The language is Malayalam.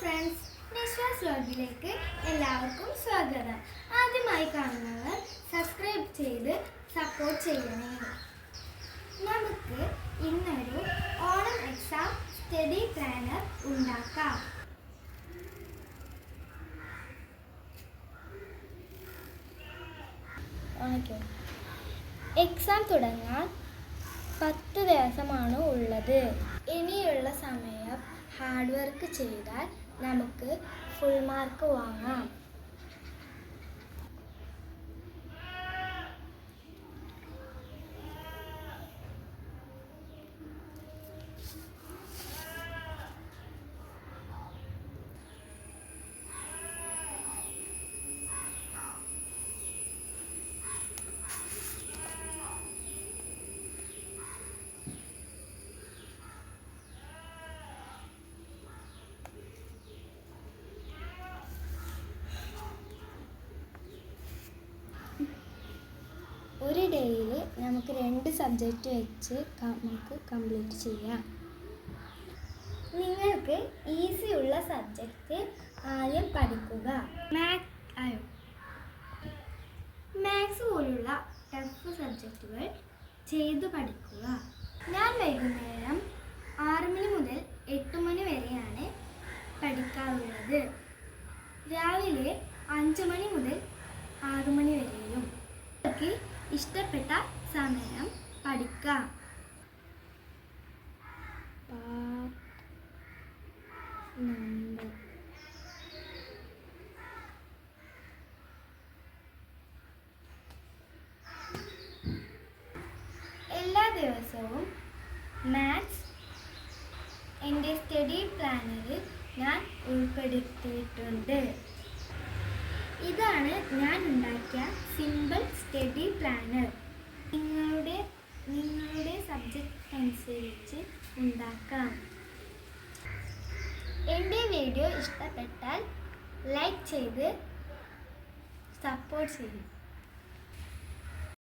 ഫ്രണ്ട്സ്, നിശ്വാസ് വ്ലോഗിലേക്ക് എല്ലാവർക്കും സ്വാഗതം. ആദ്യമായി കാണുന്നവർ സബ്സ്ക്രൈബ് ചെയ്ത് സപ്പോർട്ട് ചെയ്യണേ. നമുക്ക് ഇന്നൊരു ഓണം എക്സാം സ്റ്റഡി പ്ലാനർ ഉണ്ടാക്കാം. എക്സാം തുടങ്ങാൻ 10 ദിവസമാണ് ഉള്ളത്. ഇനിയുള്ള സമയം ഹാർഡ് വർക്ക് ചെയ്താൽ നമുക്ക് ഫുൾ മാർക്ക് വാങ്ങാം. ഒരു ഡേയിൽ നമുക്ക് 2 സബ്ജക്റ്റ് വെച്ച് നമുക്ക് കംപ്ലീറ്റ് ചെയ്യാം. നിങ്ങൾക്ക് ഈസിയുള്ള സബ്ജക്റ്റ് ആദ്യം പഠിക്കുക. മാത്സ് പോലുള്ള ടഫ് സബ്ജക്റ്റുകൾ ചെയ്തു പഠിക്കുക. ഞാൻ വൈകുന്നേരം 6 മണി മുതൽ 8 മണി വരെയാണ് പഠിക്കാറുള്ളത്. രാവിലെ 5 മണി മുതൽ 6 മണി വരെയും. ഇഷ്ടപ്പെട്ട സമയം പഠിക്കാം. എല്ലാ ദിവസവും മാത്സ് എൻ്റെ സ്റ്റഡി പ്ലാനറിൽ ഞാൻ ഉൾപ്പെടുത്തിയിട്ടുണ്ട്. ഇതാണ് ഞാൻ ഉണ്ടാക്കിയ സിമ്പിൾ സ്റ്റഡി പ്ലാനർ. നിങ്ങളുടെ സബ്ജക്റ്റ് അനുസരിച്ച് ഉണ്ടാക്കാം. എൻ്റെ വീഡിയോ ഇഷ്ടപ്പെട്ടാൽ ലൈക്ക് ചെയ്ത് സപ്പോർട്ട് ചെയ്യും.